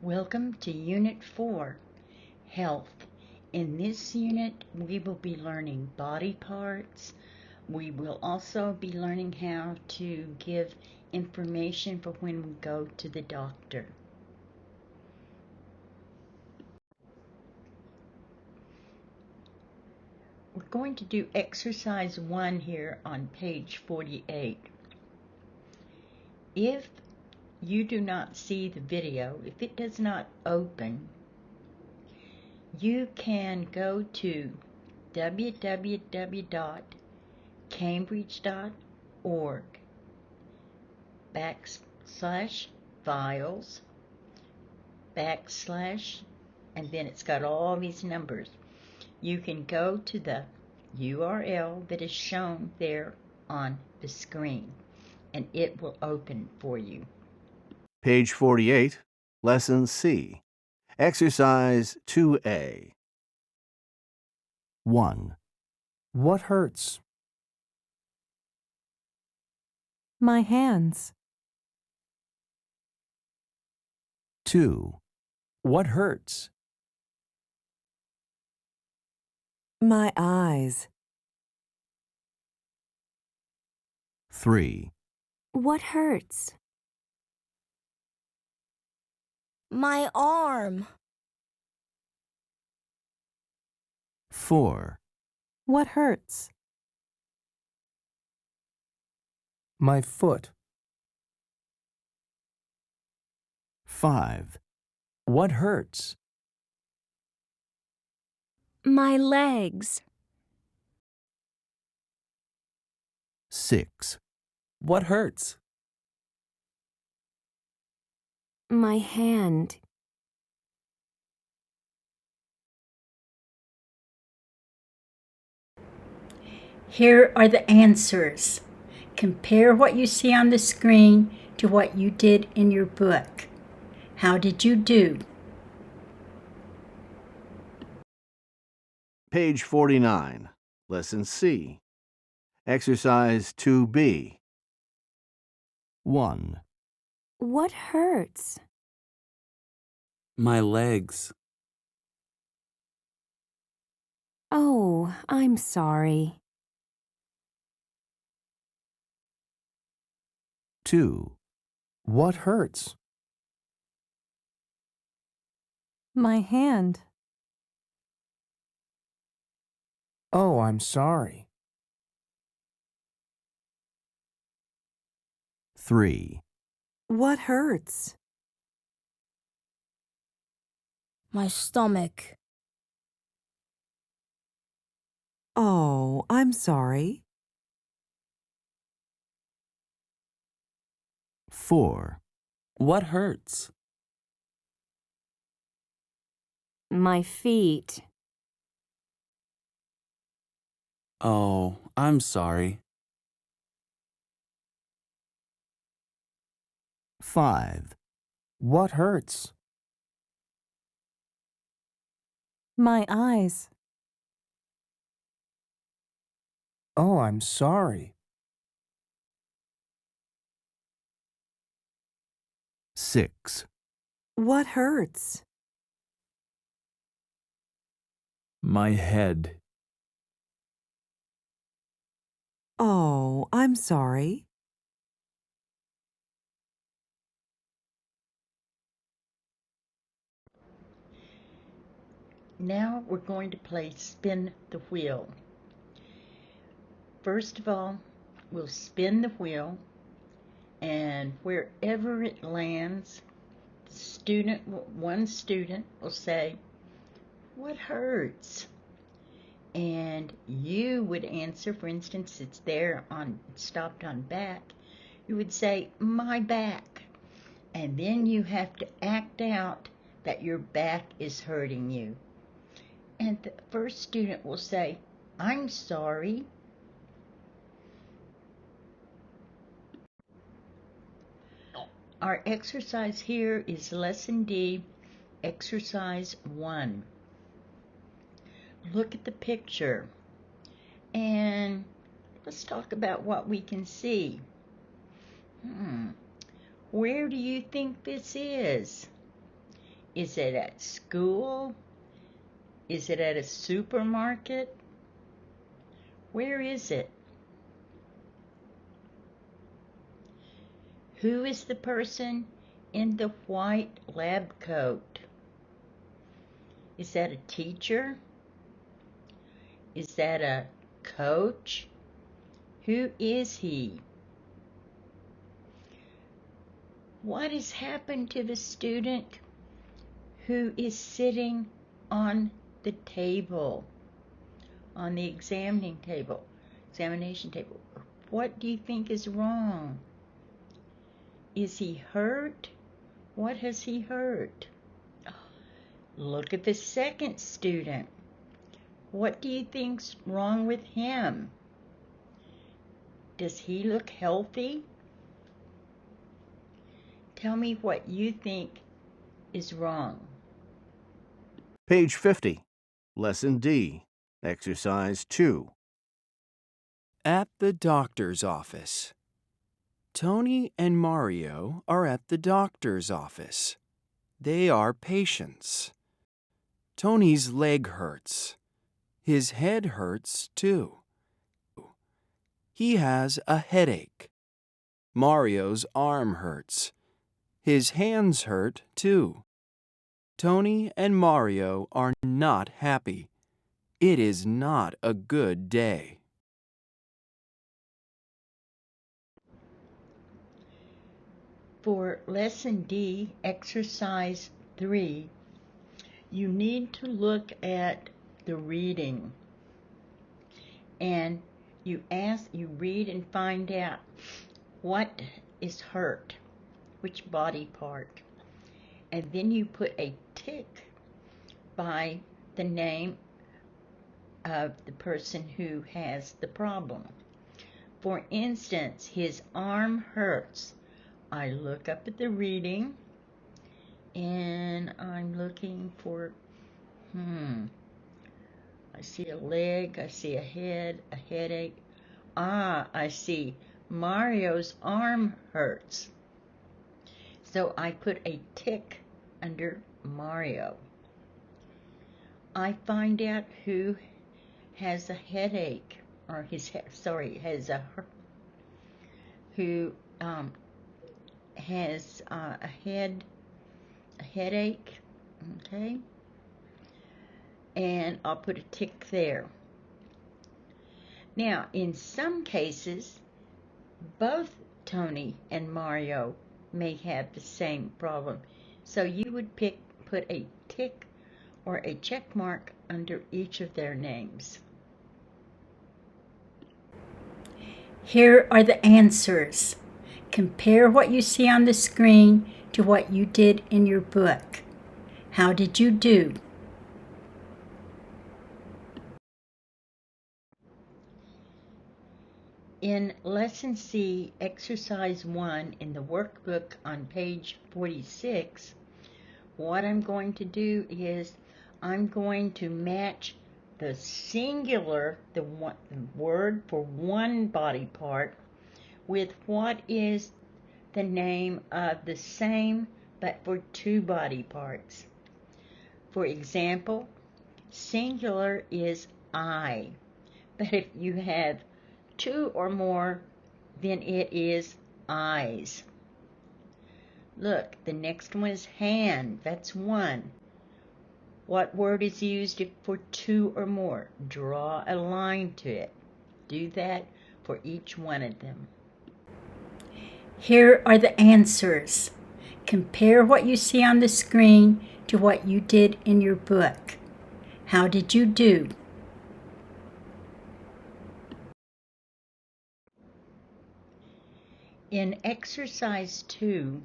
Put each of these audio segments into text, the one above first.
Welcome to Unit 4, Health. In this unit, we will be learning body parts. We will also be learning how to give information for when we go to the doctor. We're going to do exercise 1 here on page 48. If you do not see the video, if it does not open, you can go to www.cambridge.org /files / and then it's got all these numbers. You can go to the URL that is shown there on the screen and it will open for you. Page 48, Lesson C. Exercise 2A. 1. What hurts? My hands. 2. What hurts? My eyes. 3. What hurts? My arm. 4. What hurts? My foot. 5. What hurts? My legs. 6. What hurts? My hand. Here are the answers. Compare what you see on the screen to what you did in your book. How did you do? Page 49, Lesson C. Exercise 2B. 1. What hurts? My legs. Oh, I'm sorry. 2. What hurts? My hand. Oh, I'm sorry. 3. What hurts? My stomach. Oh, I'm sorry. 4. What hurts? My feet. Oh, I'm sorry. 5. What hurts? My eyes. Oh, I'm sorry. 6. What hurts? My head. Oh, I'm sorry. Now we're going to play Spin the Wheel. First of all, we'll spin the wheel, and wherever it lands, one student will say, "What hurts?" And you would answer, for instance, it's there on stopped on back. You would say, "My back." And then you have to act out that your back is hurting you. And the first student will say, "I'm sorry." Our exercise here is Lesson D, Exercise 1. Look at the picture and let's talk about what we can see. Where do you think this is? Is it at school? Is it at a supermarket? Where is it? Who is the person in the white lab coat? Is that a teacher? Is that a coach? Who is he? What has happened to the student who is sitting on the table, on the examining table, examination table? What do you think is wrong? Is he hurt? What has he hurt? Look at the second student. What do you think's wrong with him? Does he look healthy? Tell me what you think is wrong. Page 50. Lesson D. Exercise 2. At the doctor's office. Tony and Mario are at the doctor's office. They are patients. Tony's leg hurts. His head hurts too. He has a headache. Mario's arm hurts. His hands hurt too. Tony and Mario are not happy. It is not a good day. For Lesson D, Exercise 3, you need to look at the reading. And you read and find out what is hurt, which body part. And then you put a tick by the name of the person who has the problem. For instance, his arm hurts. I look up at the reading and I'm looking for, I see a leg, I see a head, a headache. I see Mario's arm hurts. So I put a tick under Mario. I find out who has a headache, or who has a headache, okay? And I'll put a tick there. Now, in some cases, both Tony and Mario may have the same problem. So you would put a tick or a check mark under each of their names. Here are the answers. Compare what you see on the screen to what you did in your book. How did you do? In Lesson C, Exercise 1 in the workbook on page 46, what I'm going to do is I'm going to match the singular, the word for one body part, with what is the name of the same but for two body parts. For example, singular is I, but if you have two or more, then it is eyes. Look, the next one is hand. That's one. What word is used for two or more? Draw a line to it. Do that for each one of them. Here are the answers. Compare what you see on the screen to what you did in your book. How did you do? In Exercise 2,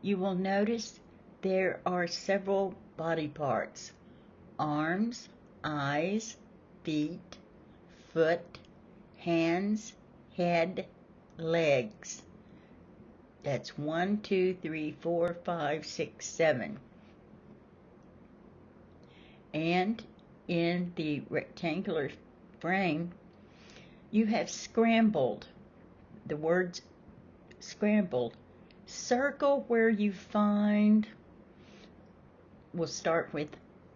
you will notice there are several body parts: arms, eyes, feet, foot, hands, head, legs. That's 1, 2, 3, 4, 5, 6, 7. And in the rectangular frame, you have scrambled. The words scrambled. Circle where you find we'll start with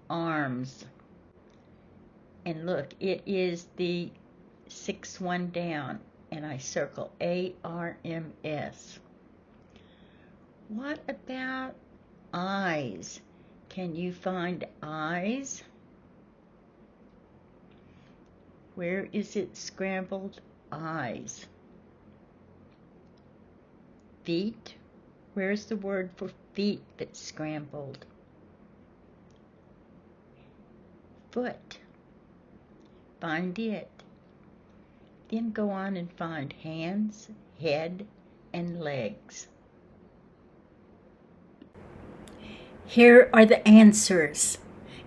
arms. And look, it is the sixth one down, and I circle ARMS. What about eyes? Can you find eyes? Where is it scrambled? Eyes. Feet. Where's the word for feet that's scrambled? Foot. Find it. Then go on and find hands, head, and legs. Here are the answers.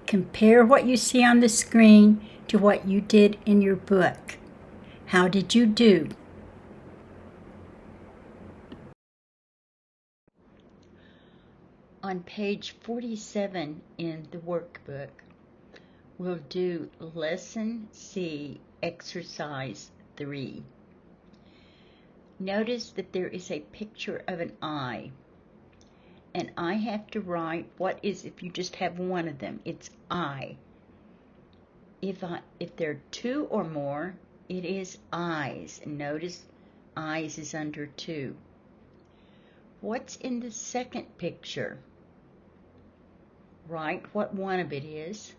Compare what you see on the screen to what you did in your book. How did you do? On page 47 in the workbook, we'll do Lesson C, Exercise 3. Notice that there is a picture of an eye. And I have to write if you just have one of them, it's I. If there are two or more, it is eyes. And notice eyes is under 2. What's in the second picture? Write what one of it is,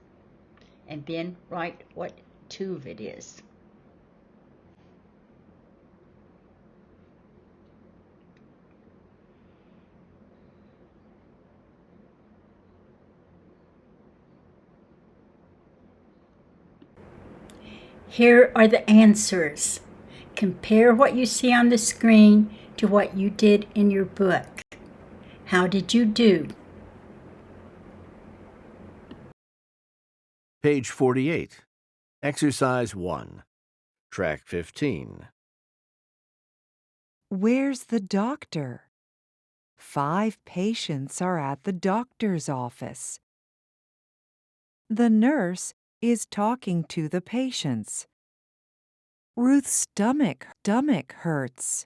and then write what 2 of it is. Here are the answers. Compare what you see on the screen to what you did in your book. How did you do? Page 48. Exercise 1. Track 15. Where's the doctor? 5 patients are at the doctor's office. The nurse is talking to the patients. Ruth's stomach hurts.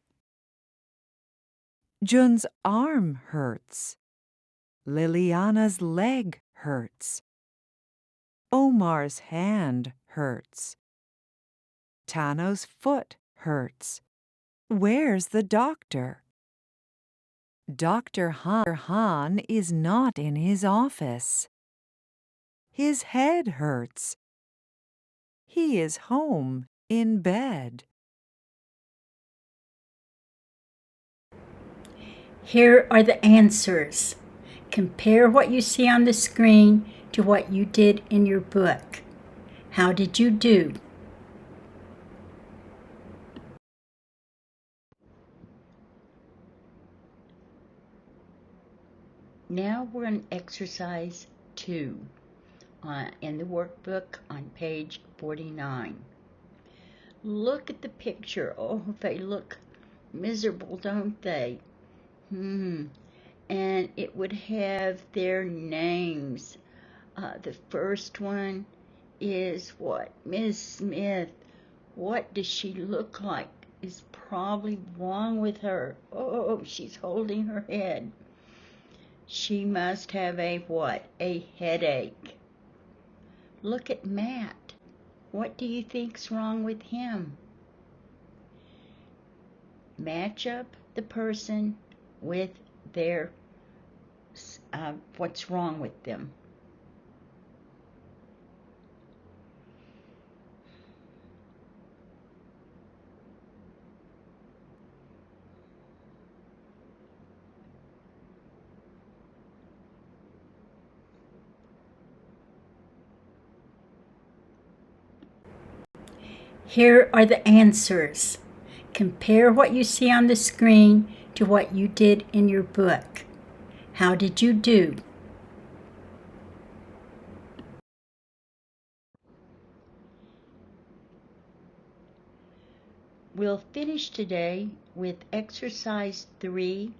Jun's arm hurts. Liliana's leg hurts. Omar's hand hurts. Tano's foot hurts. Where's the doctor? Dr. Han is not in his office. His head hurts. He is home in bed. Here are the answers. Compare what you see on the screen to what you did in your book. How did you do? Now we're on exercise 2 in the workbook on page 49. Look at the picture. Oh, they look miserable, don't they? And it would have their names. The first one is what? Miss Smith. What does she look like? Is probably wrong with her. Oh, she's holding her head. She must have a what? A headache. Look at Matt. What do you think's wrong with him? Match up the person with their what's wrong with them. Here are the answers. Compare what you see on the screen to what you did in your book. How did you do? We'll finish today with exercise 3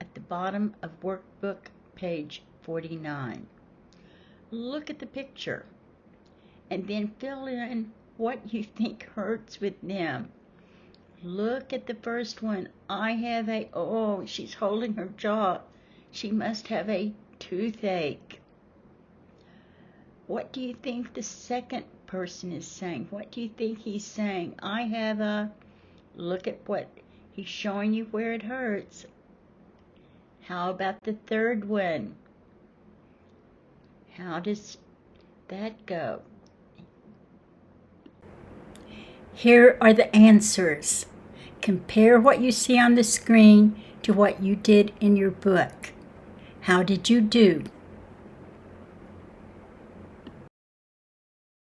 at the bottom of workbook page 49. Look at the picture and then fill in what you think hurts with them. Look at the first one. She's holding her jaw. She must have a toothache. What do you think the second person is saying? What do you think he's saying? I have a, look at what he's showing you where it hurts. How about the third one? How does that go? Here are the answers. Compare what you see on the screen to what you did in your book. How did you do?